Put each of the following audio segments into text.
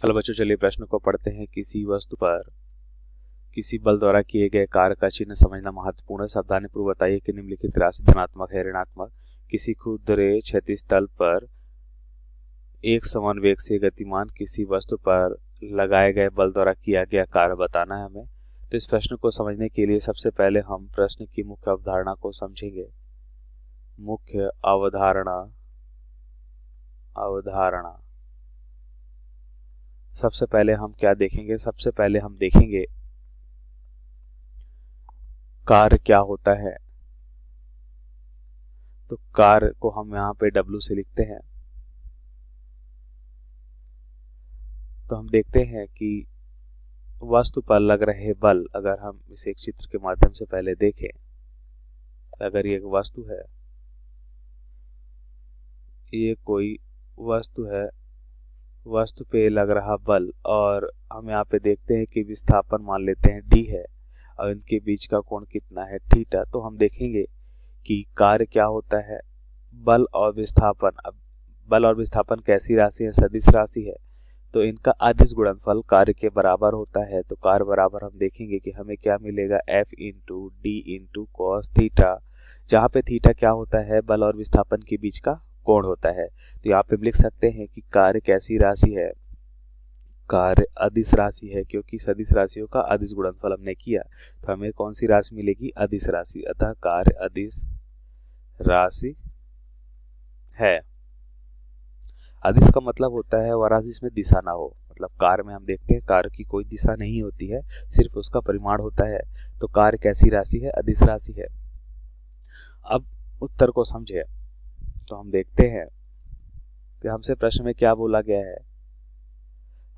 Hello बच्चों, चलिए प्रश्न को पढ़ते हैं। किसी वस्तु पर किसी बल द्वारा किए गए कार्य का चिन्ह समझना महत्वपूर्ण है। सावधानी पूर्वक बताइए कि निम्नलिखित राशि धनात्मक है ऋणात्मक। किसी खुरदरे क्षैतिज तल पर एक समान वेग से गतिमान किसी वस्तु पर लगाए गए बल द्वारा किया गया कार्य बताना है हमें। तो इस प्रश्न को समझने के लिए सबसे पहले हम प्रश्न की मुख्य अवधारणा को समझेंगे। मुख्य अवधारणा सबसे पहले हम क्या देखेंगे? सबसे पहले हम देखेंगे कार्य क्या होता है। तो कार्य को हम यहाँ पे W से लिखते हैं। तो हम देखते हैं कि वस्तु पर लग रहे बल, अगर हम इसे एक चित्र के माध्यम से पहले देखें, अगर ये एक वस्तु है, ये कोई वस्तु है, वस्तु पे लग रहा बल और हम यहाँ पे देखते हैं कि विस्थापन मान लेते हैं D है और इनके बीच का कोण कितना है थीटा। तो हम देखेंगे कि कार्य क्या होता है, बल और विस्थापन। अब बल और विस्थापन कैसी राशि है? सदिश राशि है। तो इनका अदिश गुणनफल कार्य के बराबर होता है। तो कार्य बराबर हम देखेंगे कि हमें क्या मिलेगा, F into D into cos theta, जहाँ पे थीटा क्या होता है, बल और विस्थापन के बीच का कोण होता है। तो यहाँ पे लिख सकते हैं कि कार्य कैसी राशि है, कार्य अदिश राशि है, क्योंकि सदिश राशियों का अदिश गुणनफल हमने किया। तो हमें कौन सी राशि मिलेगी? अदिश राशि। अतः कार्य अदिश राशि है। अदिश का मतलब होता है वह राशि जिसमें दिशा ना हो। मतलब कार्य में हम देखते हैं कार्य की कोई दिशा नहीं होती है, सिर्फ उसका परिमाण होता है। तो कार्य कैसी राशि है? अदिश राशि है। अब उत्तर को समझे तो हम देखते हैं कि हमसे प्रश्न में क्या बोला गया है।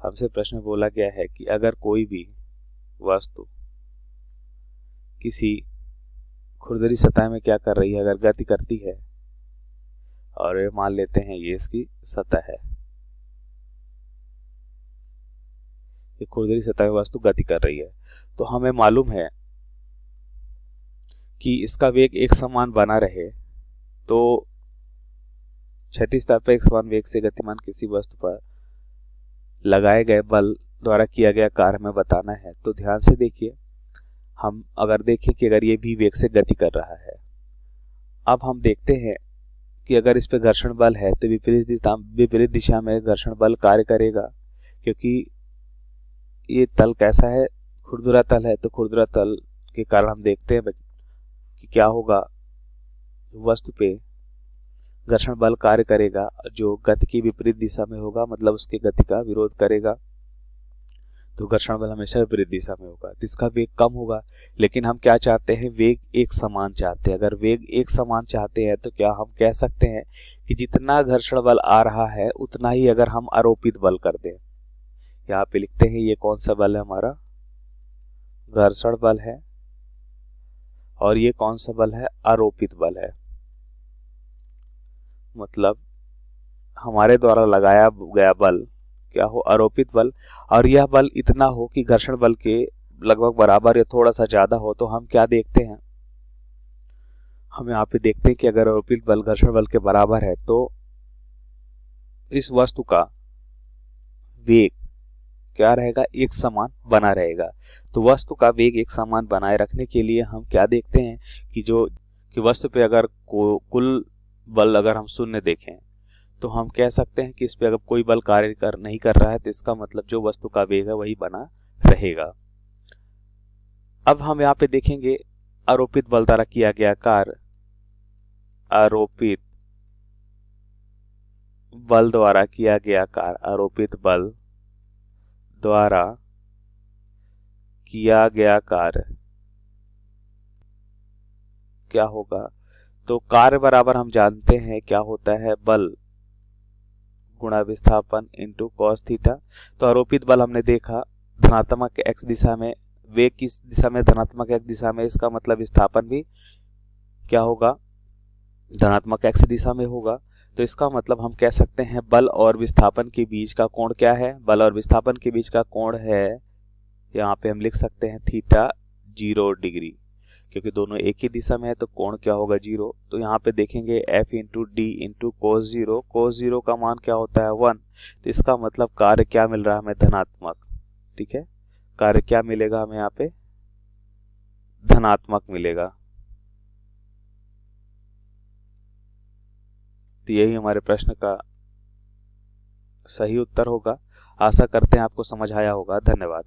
हमसे प्रश्न में बोला गया है कि अगर कोई भी वस्तु किसी खुरदरी सतह में क्या कर रही है, अगर गति करती है, और ये मान लेते हैं ये इसकी सतह है, ये खुरदरी सतह में वस्तु गति कर रही है, तो हमें मालूम है कि इसका वेग एक समान बना रहे। तो क्षैतिज तल पर एक समान वेग से गतिमान किसी वस्तु पर लगाए गए बल द्वारा किया गया कार्य हमें बताना है। तो ध्यान से देखिए, हम अगर देखें कि अगर ये भी वेग से गति कर रहा है, अब हम देखते हैं कि अगर इस पे घर्षण बल है तो विपरीत दिशा में घर्षण बल कार्य करेगा, क्योंकि ये तल कैसा है, खुरदुरा तल है। तो खुरदुरा तल के कारण हम देखते हैं कि क्या होगा, वस्तु पे घर्षण बल कार्य करेगा जो गति की विपरीत दिशा में होगा, मतलब उसके गति का विरोध करेगा। तो घर्षण बल हमेशा विपरीत दिशा में होगा, तो इसका वेग कम होगा। लेकिन हम क्या चाहते हैं? वेग एक समान चाहते हैं। अगर वेग एक समान चाहते हैं तो क्या हम कह सकते हैं कि जितना घर्षण बल आ रहा है उतना ही अगर हम आरोपित बल कर दें। यहाँ पे लिखते हैं ये कौन सा बल है, हमारा घर्षण बल है, और ये कौन सा बल है? आरोपित बल है। मतलब हमारे द्वारा लगाया गया बल क्या हो? आरोपित बल। और यह बल इतना हो कि घर्षण बल के लगभग बराबर या थोड़ा सा ज्यादा हो। तो हम क्या देखते हैं, हम यहाँ पे देखते हैं कि अगर आरोपित बल घर्षण बल के बराबर है तो इस वस्तु का वेग क्या रहेगा? एक समान बना रहेगा। तो वस्तु का वेग एक समान बनाए रखने के लिए हम क्या देखते हैं कि वस्तु पे अगर कुल बल अगर हम शून्य देखें तो हम कह सकते हैं कि इस पे अगर कोई बल कार्य नहीं कर रहा है, तो इसका मतलब जो वस्तु का वेग है वही बना रहेगा। अब हम यहाँ पे देखेंगे आरोपित बल द्वारा किया गया कार्य। आरोपित बल द्वारा किया गया कार्य, आरोपित बल द्वारा किया गया कार्य क्या होगा? तो कार्य बराबर हम जानते हैं क्या होता है, बल गुणा विस्थापन इंटू कॉस थीटा। तो आरोपित बल हमने देखा धनात्मक x दिशा में, वेग किस दिशा में? धनात्मक x दिशा में। इसका मतलब विस्थापन भी क्या होगा? धनात्मक x दिशा में होगा। तो इसका मतलब हम कह सकते हैं बल और विस्थापन के बीच का कोण क्या है? बल और विस्थापन के बीच का कोण है, यहाँ पे हम लिख सकते हैं थीटा 0 डिग्री, क्योंकि दोनों एक ही दिशा में है तो कोण क्या होगा? 0। तो यहाँ पे देखेंगे F into D into cos 0। कोस 0 का मान क्या होता है? 1। तो इसका मतलब कार्य क्या मिल रहा है हमें? धनात्मक। ठीक है, कार्य क्या मिलेगा हमें यहाँ पे? धनात्मक मिलेगा। तो यही हमारे प्रश्न का सही उत्तर होगा। आशा करते हैं आपको समझ आया होगा। धन्यवाद।